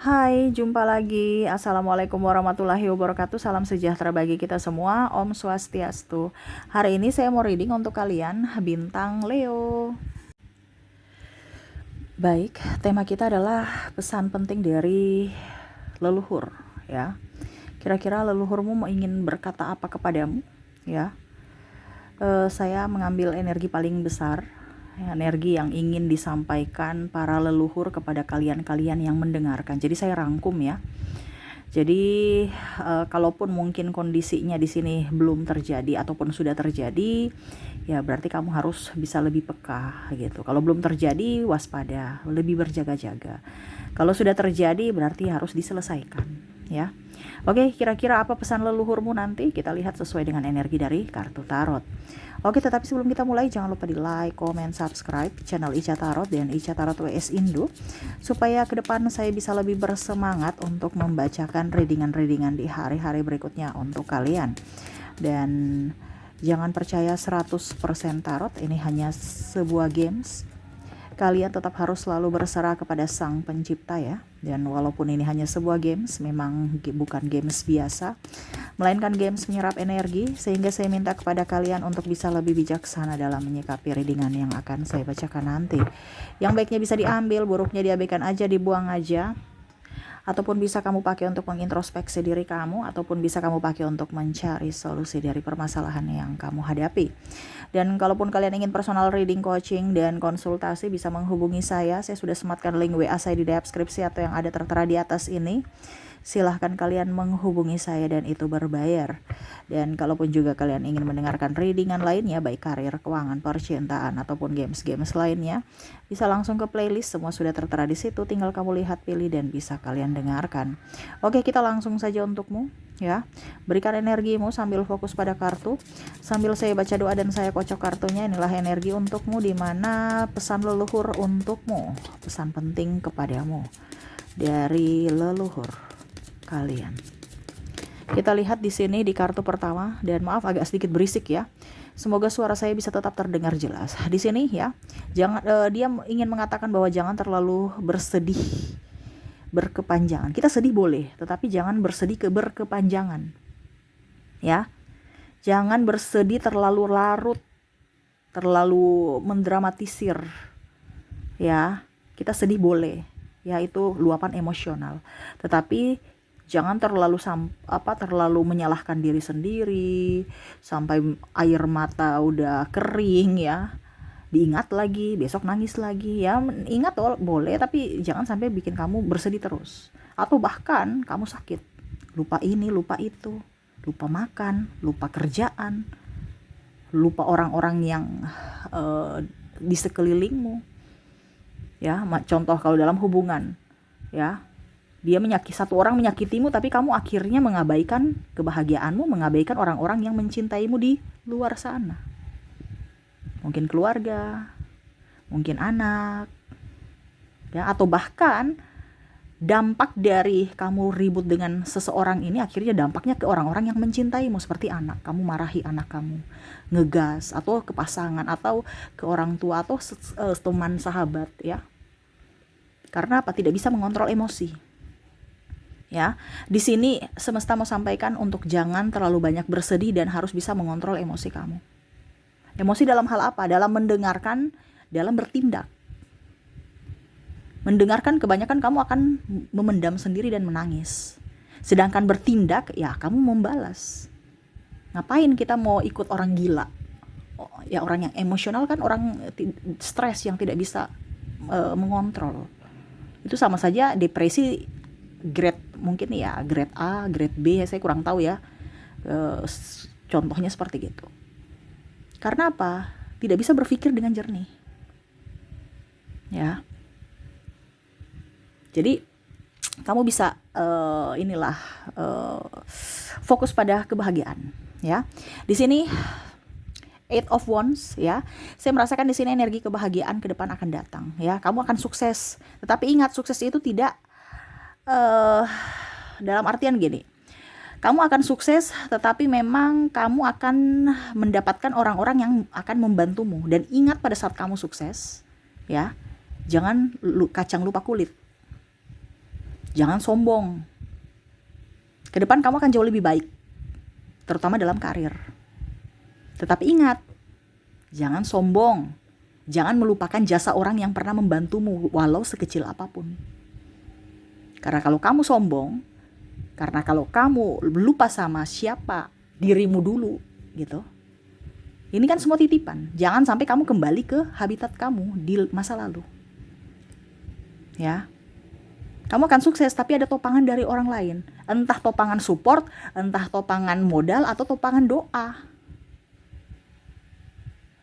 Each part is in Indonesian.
Hai, jumpa lagi. Assalamualaikum warahmatullahi wabarakatuh. Salam sejahtera bagi kita semua. Om Swastiastu. Hari ini saya mau reading untuk kalian bintang Leo. Baik, tema kita adalah pesan penting dari leluhur, ya. Kira-kira leluhurmu ingin berkata apa kepadamu, ya? Saya mengambil energi paling besar, energi yang ingin disampaikan para leluhur kepada kalian-kalian yang mendengarkan. Jadi saya rangkum ya. Jadi kalaupun mungkin kondisinya di sini belum terjadi ataupun sudah terjadi, ya berarti kamu harus bisa lebih peka gitu. Kalau belum terjadi, waspada, lebih berjaga-jaga. Kalau sudah terjadi, berarti harus diselesaikan, ya. Oke, kira-kira apa pesan leluhurmu nanti? Kita lihat sesuai dengan energi dari kartu tarot. Oke, tetapi sebelum kita mulai, jangan lupa di like, comment, subscribe channel Ica Tarot dan Ica Tarot WS Indo, supaya ke depan saya bisa lebih bersemangat untuk membacakan readingan-readingan di hari-hari berikutnya untuk kalian. Dan jangan percaya 100% tarot, ini hanya sebuah games. Kalian tetap harus selalu berserah kepada Sang Pencipta ya. Dan walaupun ini hanya sebuah games, memang bukan games biasa, melainkan games menyerap energi, sehingga saya minta kepada kalian untuk bisa lebih bijaksana dalam menyikapi readingan yang akan saya bacakan nanti. Yang baiknya bisa diambil, buruknya diabaikan aja, dibuang aja. Ataupun bisa kamu pakai untuk mengintrospeksi diri kamu, ataupun bisa kamu pakai untuk mencari solusi dari permasalahan yang kamu hadapi. Dan kalaupun kalian ingin personal reading, coaching, dan konsultasi, bisa menghubungi saya. Saya sudah sematkan link WA saya di deskripsi atau yang ada tertera di atas ini. Silahkan kalian menghubungi saya dan itu berbayar. Dan kalaupun juga kalian ingin mendengarkan readingan lainnya, baik karir, keuangan, percintaan, ataupun games-games lainnya, bisa langsung ke playlist, semua sudah tertera di situ, tinggal kamu lihat, pilih, dan bisa kalian dengarkan. Oke, kita langsung saja untukmu, ya. Berikan energimu sambil fokus pada kartu, sambil saya baca doa dan saya kocok kartunya. Inilah energi untukmu, di mana pesan leluhur untukmu, pesan penting kepadamu dari leluhur kalian. Kita lihat di sini di kartu pertama, dan maaf agak sedikit berisik ya. Semoga suara saya bisa tetap terdengar jelas. Di sini ya, jangan dia ingin mengatakan bahwa jangan terlalu bersedih berkepanjangan. Kita sedih boleh, tetapi jangan bersedih berkepanjangan. Ya. Jangan bersedih terlalu larut, terlalu mendramatisir. Ya, kita sedih boleh. Ya, itu luapan emosional. Tetapi jangan terlalu terlalu menyalahkan diri sendiri sampai air mata udah kering ya. Diingat lagi, besok nangis lagi ya. Ingat boleh, tapi jangan sampai bikin kamu bersedih terus. Atau bahkan kamu sakit. Lupa ini, lupa itu. Lupa makan, lupa kerjaan. Lupa orang-orang yang di sekelilingmu. Ya, contoh kalau dalam hubungan, ya. Satu orang menyakitimu, tapi kamu akhirnya mengabaikan kebahagiaanmu, mengabaikan orang-orang yang mencintaimu di luar sana. Mungkin keluarga, mungkin anak, ya, atau bahkan dampak dari kamu ribut dengan seseorang ini akhirnya dampaknya ke orang-orang yang mencintaimu, seperti anak. Kamu marahi anak kamu, ngegas, atau ke pasangan, atau ke orang tua, atau teman sahabat, ya. Karena apa? Tidak bisa mengontrol emosi. Ya, di sini semesta mau sampaikan untuk jangan terlalu banyak bersedih dan harus bisa mengontrol emosi kamu. Emosi dalam hal apa? Dalam mendengarkan, dalam bertindak. Mendengarkan, kebanyakan kamu akan memendam sendiri dan menangis. Sedangkan bertindak, ya kamu membalas. Ngapain kita mau ikut orang gila? Ya, orang yang emosional kan orang stres yang tidak bisa mengontrol. Itu sama saja depresi grade mungkin ya, grade A, grade B, saya kurang tahu ya. Contohnya seperti gitu. Karena apa? Tidak bisa berpikir dengan jernih. Ya. Jadi kamu bisa fokus pada kebahagiaan, ya. Di sini Eight of Wands, ya. Saya merasakan di sini energi kebahagiaan ke depan akan datang, ya. Kamu akan sukses. Tetapi ingat, sukses itu tidak dalam artian gini, kamu akan sukses, tetapi memang kamu akan mendapatkan orang-orang yang akan membantumu. Dan ingat, pada saat kamu sukses, ya, jangan kacang lupa kulit. Jangan sombong. Ke depan kamu akan jauh lebih baik, terutama dalam karir. Tetapi ingat, jangan sombong. Jangan melupakan jasa orang yang pernah membantumu, walau sekecil apapun. Karena kalau kamu sombong, karena kalau kamu lupa sama siapa dirimu dulu, gitu. Ini kan semua titipan. Jangan sampai kamu kembali ke habitat kamu di masa lalu. Ya. Kamu akan sukses tapi ada topangan dari orang lain. Entah topangan support, entah topangan modal, atau topangan doa.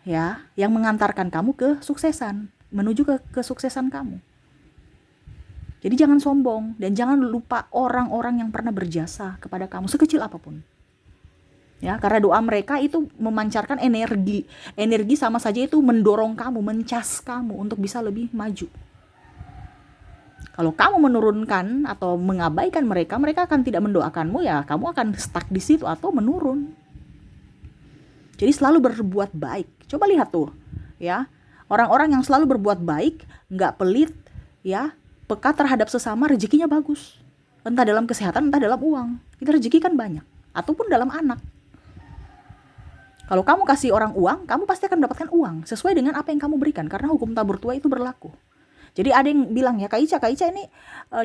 Ya, yang mengantarkan kamu ke suksesan, menuju ke kesuksesan kamu. Jadi jangan sombong dan jangan lupa orang-orang yang pernah berjasa kepada kamu sekecil apapun. Ya, karena doa mereka itu memancarkan energi. Energi sama saja itu mendorong kamu, mencas kamu untuk bisa lebih maju. Kalau kamu menurunkan atau mengabaikan mereka, mereka akan tidak mendoakanmu, ya kamu akan stuck di situ atau menurun. Jadi selalu berbuat baik. Coba lihat tuh, ya. Orang-orang yang selalu berbuat baik, nggak pelit, ya, peka terhadap sesama, rezekinya bagus. Entah dalam kesehatan, entah dalam uang. Itu rezeki kan banyak. Ataupun dalam anak. Kalau kamu kasih orang uang, kamu pasti akan mendapatkan uang sesuai dengan apa yang kamu berikan, karena hukum tabur tuai itu berlaku. Jadi ada yang bilang, ya Kak Ica ini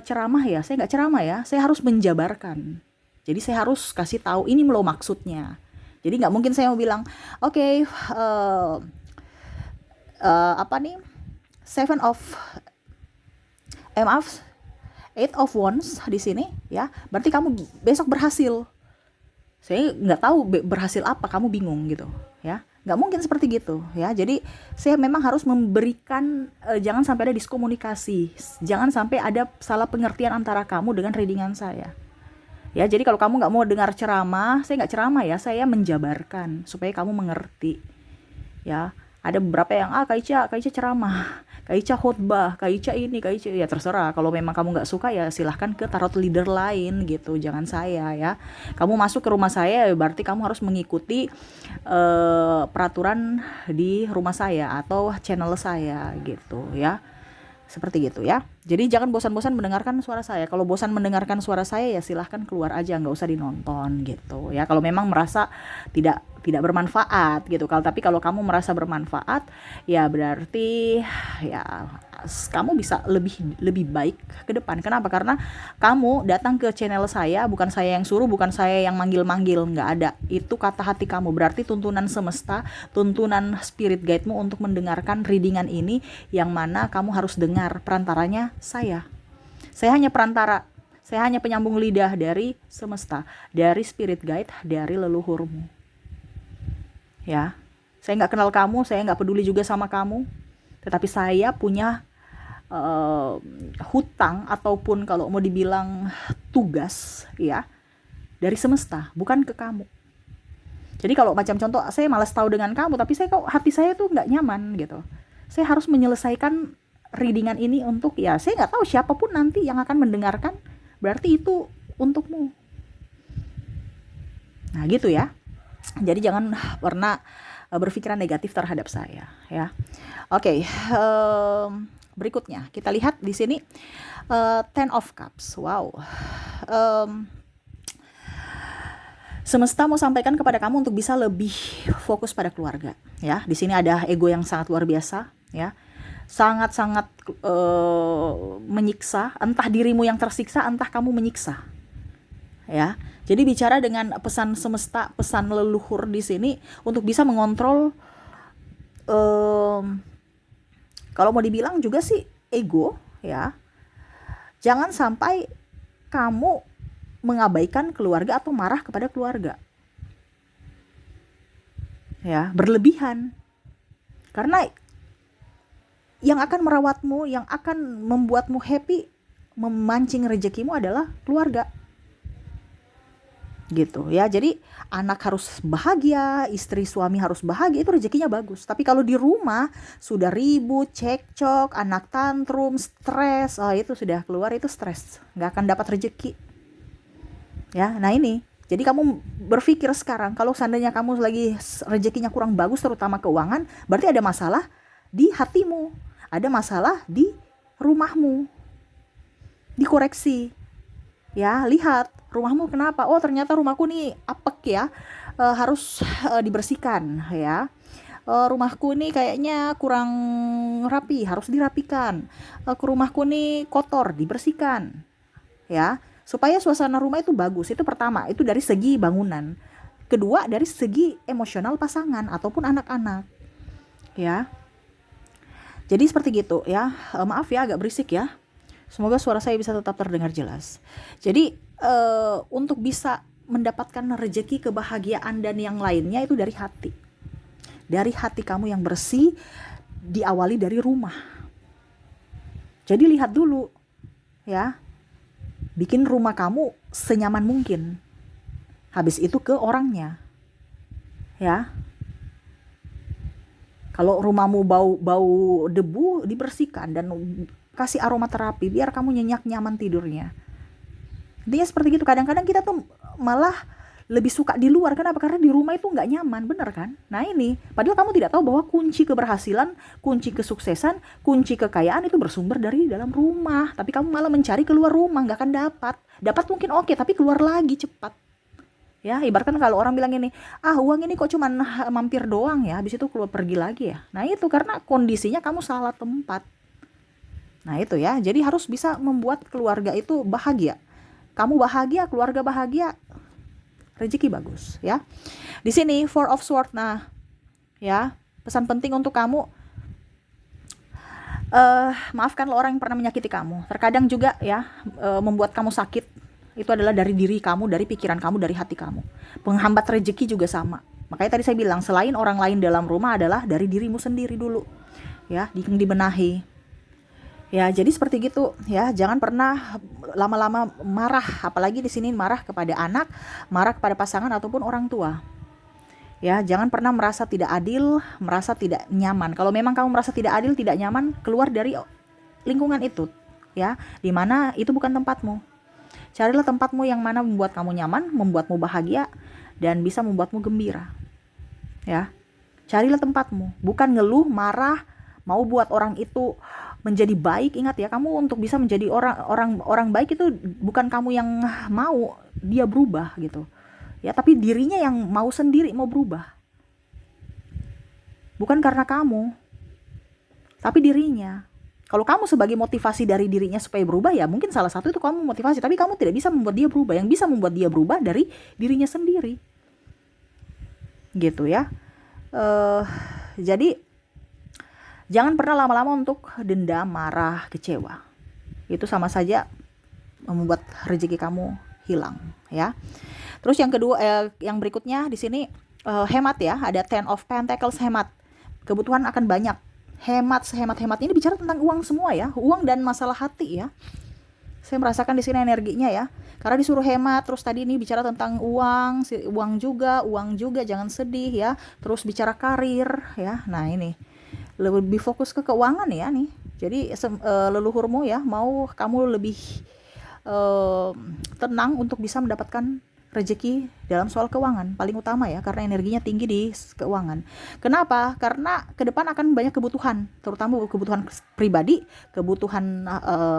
ceramah ya. Saya nggak ceramah ya, saya harus menjabarkan. Jadi saya harus kasih tahu ini loh maksudnya. Jadi nggak mungkin saya mau bilang, oke, seven of eight of wands di sini, ya. Berarti kamu besok berhasil. Saya nggak tahu berhasil apa, kamu bingung gitu, ya. Nggak mungkin seperti gitu, ya. Jadi saya memang harus memberikan, jangan sampai ada diskomunikasi, jangan sampai ada salah pengertian antara kamu dengan readingan saya, ya. Jadi kalau kamu nggak mau dengar ceramah, saya nggak ceramah ya, saya menjabarkan supaya kamu mengerti, ya. Ada beberapa yang Kak Ica ceramah, Kak Ica khotbah, Kak Ica ini, Kak Ica, ya terserah. Kalau memang kamu nggak suka, ya silahkan ke tarot leader lain gitu, jangan saya, ya. Kamu masuk ke rumah saya, berarti kamu harus mengikuti peraturan di rumah saya atau channel saya gitu, ya. Seperti gitu, ya. Jadi jangan bosan-bosan mendengarkan suara saya. Kalau bosan mendengarkan suara saya, ya silahkan keluar aja, nggak usah dinonton gitu, ya. Kalau memang merasa tidak bermanfaat gitu. Tapi kalau kamu merasa bermanfaat, ya berarti ya kamu bisa lebih baik ke depan. Kenapa? Karena kamu datang ke channel saya, bukan saya yang suruh, bukan saya yang manggil-manggil, nggak ada. Itu kata hati kamu. Berarti tuntunan semesta, tuntunan spirit guide-mu untuk mendengarkan readingan ini, yang mana kamu harus dengar perantaranya saya. Saya hanya perantara. Saya hanya penyambung lidah dari semesta, dari spirit guide, dari leluhurmu. Ya, saya nggak kenal kamu, saya nggak peduli juga sama kamu, tetapi saya punya hutang ataupun kalau mau dibilang tugas, ya, dari semesta, bukan ke kamu. Jadi kalau macam contoh, saya malas tahu dengan kamu, tapi hati saya tuh nggak nyaman gitu. Saya harus menyelesaikan readingan ini untuk, ya saya nggak tahu siapapun nanti yang akan mendengarkan, berarti itu untukmu. Nah gitu ya. Jadi jangan pernah berpikiran negatif terhadap saya, ya. Oke, berikutnya kita lihat di sini Ten of Cups. Wow. Semesta mau sampaikan kepada kamu untuk bisa lebih fokus pada keluarga, ya. Di sini ada ego yang sangat luar biasa, ya. Sangat-sangat menyiksa, entah dirimu yang tersiksa, entah kamu menyiksa. Ya. Jadi bicara dengan pesan semesta, pesan leluhur di sini untuk bisa mengontrol, kalau mau dibilang juga sih ego, ya. Jangan sampai kamu mengabaikan keluarga atau marah kepada keluarga, ya, berlebihan. Karena yang akan merawatmu, yang akan membuatmu happy, memancing rezekimu adalah keluarga. Gitu ya. Jadi anak harus bahagia, istri suami harus bahagia, itu rezekinya bagus. Tapi kalau di rumah sudah ribut, cekcok, anak tantrum, stres, itu sudah keluar, itu stres, nggak akan dapat rezeki, ya. Nah ini, jadi kamu berpikir sekarang, kalau seandainya kamu lagi rezekinya kurang bagus, terutama keuangan, berarti ada masalah di hatimu, ada masalah di rumahmu, dikoreksi, Ya, lihat rumahmu kenapa, oh ternyata rumahku nih apek ya, harus dibersihkan ya. Rumahku nih kayaknya kurang rapi, harus dirapikan. Ke rumahku nih kotor, dibersihkan ya, supaya suasana rumah itu bagus. Itu pertama, itu dari segi bangunan. Kedua, dari segi emosional pasangan ataupun anak-anak ya. Jadi seperti gitu ya. Maaf ya agak berisik ya. Semoga suara saya bisa tetap terdengar jelas. Jadi untuk bisa mendapatkan rezeki, kebahagiaan dan yang lainnya itu dari hati. Dari hati kamu yang bersih, diawali dari rumah. Jadi lihat dulu ya. Bikin rumah kamu senyaman mungkin. Habis itu ke orangnya. Ya. Kalau rumahmu bau debu, dibersihkan dan kasih aromaterapi biar kamu nyenyak nyaman tidurnya. Intinya seperti gitu. Kadang-kadang kita tuh malah lebih suka di luar. Kenapa? Karena di rumah itu nggak nyaman, bener kan? Nah ini, padahal kamu tidak tahu bahwa kunci keberhasilan, kunci kesuksesan, kunci kekayaan itu bersumber dari dalam rumah. Tapi kamu malah mencari keluar rumah, nggak akan dapat. Dapat mungkin oke, tapi keluar lagi cepat. Ya, ibaratkan kalau orang bilang ini, uang ini kok cuman mampir doang ya, habis itu keluar pergi lagi ya. Nah itu karena kondisinya kamu salah tempat. Nah itu ya, jadi harus bisa membuat keluarga itu bahagia. Kamu bahagia, keluarga bahagia, rezeki bagus ya. Di sini Four of Swords. Nah ya, pesan penting untuk kamu, maafkanlah orang yang pernah menyakiti kamu. Terkadang juga ya, membuat kamu sakit. Itu adalah dari diri kamu, dari pikiran kamu, dari hati kamu. Penghambat rezeki juga sama. Makanya tadi saya bilang, selain orang lain dalam rumah adalah dari dirimu sendiri dulu. Ya, dibenahi. Ya, jadi seperti gitu ya. Jangan pernah lama-lama marah, apalagi di sini marah kepada anak, marah kepada pasangan ataupun orang tua. Ya, jangan pernah merasa tidak adil, merasa tidak nyaman. Kalau memang kamu merasa tidak adil, tidak nyaman, keluar dari lingkungan itu. Ya, di mana itu bukan tempatmu. Carilah tempatmu yang mana membuat kamu nyaman, membuatmu bahagia, dan bisa membuatmu gembira. Ya, carilah tempatmu. Bukan ngeluh, marah, mau buat orang itu menjadi baik. Ingat ya, kamu untuk bisa menjadi orang baik itu bukan kamu yang mau dia berubah gitu. Ya, tapi dirinya yang mau sendiri mau berubah. Bukan karena kamu, tapi dirinya. Kalau kamu sebagai motivasi dari dirinya supaya berubah, ya mungkin salah satu itu kamu motivasi, tapi kamu tidak bisa membuat dia berubah. Yang bisa membuat dia berubah dari dirinya sendiri. Gitu ya. Jadi jangan pernah lama-lama untuk dendam, marah, kecewa. Itu sama saja membuat rezeki kamu hilang ya. Terus yang kedua, yang berikutnya di sini, hemat ya. Ada Ten of Pentacles, hemat. Kebutuhan akan banyak. Hemat, sehemat-hematnya. Ini bicara tentang uang semua ya, uang dan masalah hati ya. Saya merasakan di sini energinya ya, karena disuruh hemat. Terus tadi ini bicara tentang uang juga, jangan sedih ya. Terus bicara karir ya. Nah ini lebih fokus ke keuangan ya nih. Jadi leluhurmu ya mau kamu lebih tenang untuk bisa mendapatkan rezeki dalam soal keuangan paling utama ya, karena energinya tinggi di keuangan. Kenapa? Karena ke depan akan banyak kebutuhan, terutama kebutuhan pribadi, kebutuhan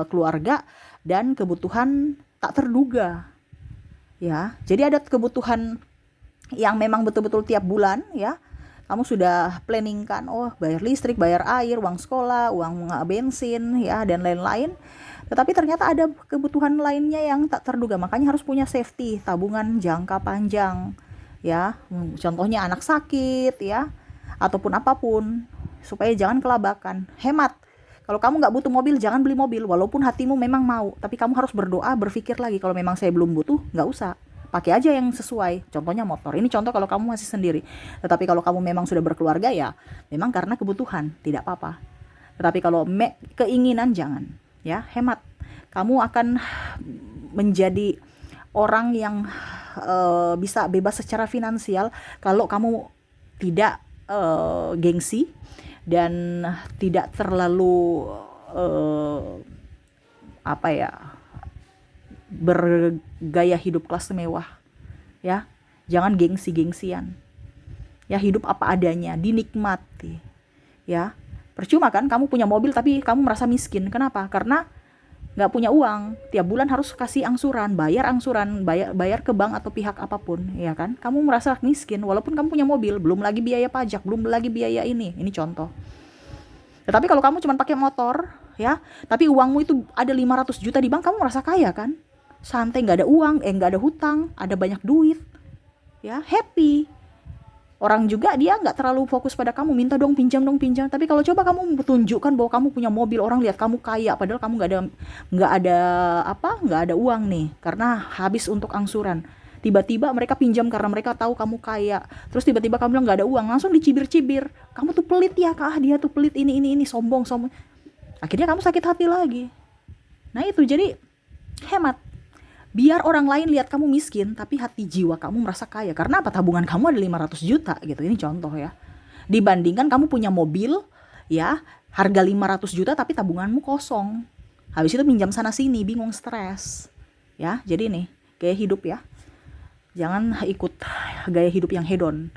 keluarga, dan kebutuhan tak terduga ya. Jadi ada kebutuhan yang memang betul-betul tiap bulan ya kamu sudah planningkan, bayar listrik, bayar air, uang sekolah, uang bensin ya, dan lain-lain. Tetapi ternyata ada kebutuhan lainnya yang tak terduga. Makanya harus punya safety, tabungan jangka panjang ya. Contohnya anak sakit ya, ataupun apapun, supaya jangan kelabakan. Hemat. Kalau kamu nggak butuh mobil, jangan beli mobil. Walaupun hatimu memang mau, tapi kamu harus berdoa, berpikir lagi, kalau memang saya belum butuh, nggak usah. Pakai aja yang sesuai. Contohnya motor. Ini contoh kalau kamu masih sendiri. Tetapi kalau kamu memang sudah berkeluarga, ya memang karena kebutuhan, tidak apa-apa. Tetapi kalau keinginan, jangan ya. Hemat. Kamu akan menjadi orang yang bisa bebas secara finansial kalau kamu tidak gengsi dan tidak terlalu bergaya hidup kelas mewah ya. Jangan gengsi-gengsian ya. Hidup apa adanya, dinikmati ya. Percuma kan kamu punya mobil tapi kamu merasa miskin. Kenapa? Karena nggak punya uang, tiap bulan harus kasih angsuran, bayar ke bank atau pihak apapun, ya kan? Kamu merasa miskin walaupun kamu punya mobil, belum lagi biaya pajak, belum lagi biaya ini contoh. Tetapi kalau kamu cuma pakai motor, ya, tapi uangmu itu ada 500 juta di bank, kamu merasa kaya kan? Santai, nggak ada uang, nggak ada hutang, ada banyak duit, ya, happy. Orang juga dia nggak terlalu fokus pada kamu, minta dong pinjam dong pinjam. Tapi kalau coba kamu tunjukkan bahwa kamu punya mobil, orang lihat kamu kaya, padahal kamu nggak ada uang nih, karena habis untuk angsuran. Tiba-tiba mereka pinjam karena mereka tahu kamu kaya. Terus tiba-tiba kamu bilang nggak ada uang, langsung dicibir-cibir. Kamu tuh pelit ya kah? Dia tuh pelit ini sombong. Akhirnya kamu sakit hati lagi. Nah itu jadi hemat. Biar orang lain lihat kamu miskin, tapi hati jiwa kamu merasa kaya. Karena apa? Tabungan kamu ada 500 juta gitu. Ini contoh ya. Dibandingkan kamu punya mobil, ya, harga 500 juta tapi tabunganmu kosong. Habis itu pinjam sana sini, bingung, stres. Ya, jadi nih, gaya hidup ya. Jangan ikut gaya hidup yang hedon.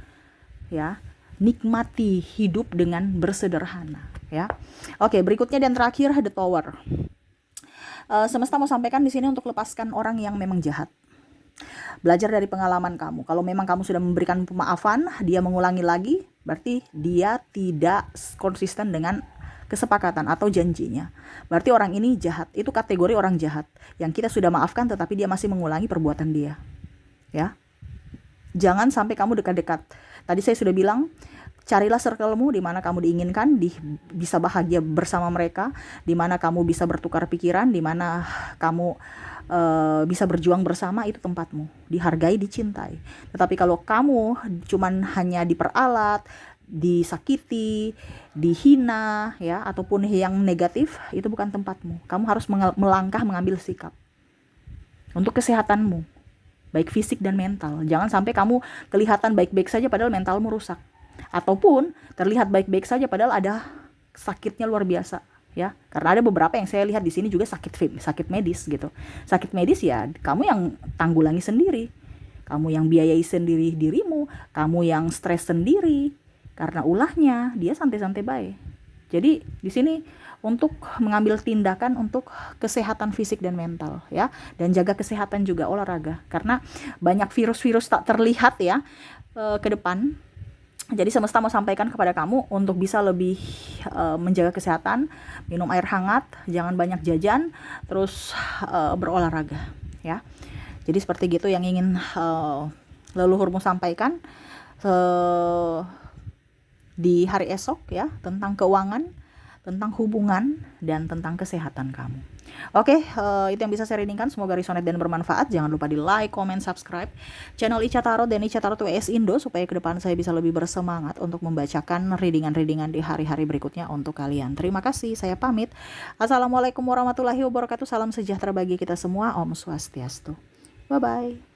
Ya. Nikmati hidup dengan bersederhana, ya. Oke, berikutnya dan terakhir, The Tower. Semesta mau sampaikan di sini untuk lepaskan orang yang memang jahat. Belajar dari pengalaman kamu. Kalau memang kamu sudah memberikan pemaafan, dia mengulangi lagi, berarti dia tidak konsisten dengan kesepakatan atau janjinya. Berarti orang ini jahat. Itu kategori orang jahat. Yang kita sudah maafkan tetapi dia masih mengulangi perbuatan dia. Ya. Jangan sampai kamu dekat-dekat. Tadi saya sudah bilang, carilah circle-mu di mana kamu diinginkan, bisa bahagia bersama mereka, di mana kamu bisa bertukar pikiran, di mana kamu bisa berjuang bersama, itu tempatmu. Dihargai, dicintai. Tetapi kalau kamu cuman hanya diperalat, disakiti, dihina, ya, ataupun yang negatif, itu bukan tempatmu. Kamu harus melangkah, mengambil sikap untuk kesehatanmu, baik fisik dan mental. Jangan sampai kamu kelihatan baik-baik saja padahal mentalmu rusak. Ataupun terlihat baik-baik saja padahal ada sakitnya luar biasa, ya. Karena ada beberapa yang saya lihat di sini juga sakit medis gitu. Sakit medis ya kamu yang tanggulangi sendiri. Kamu yang biayai sendiri dirimu, kamu yang stres sendiri. Karena ulahnya dia santai-santai baik. Jadi di sini untuk mengambil tindakan untuk kesehatan fisik dan mental, ya, dan jaga kesehatan juga, olahraga, karena banyak virus-virus tak terlihat ya ke depan. Jadi semesta mau sampaikan kepada kamu untuk bisa lebih menjaga kesehatan, minum air hangat, jangan banyak jajan, terus berolahraga, ya. Jadi seperti gitu yang ingin leluhurmu sampaikan di hari esok, ya, tentang keuangan, tentang hubungan, dan tentang kesehatan kamu. Oke, itu yang bisa saya readingkan. Semoga resonate dan bermanfaat. Jangan lupa di like, comment, subscribe channel Ica Tarot dan Ica Tarot WS Indo, supaya ke depan saya bisa lebih bersemangat untuk membacakan readingan-readingan di hari-hari berikutnya untuk kalian. Terima kasih, saya pamit. Assalamualaikum warahmatullahi wabarakatuh. Salam sejahtera bagi kita semua. Om Swastiastu. Bye-bye.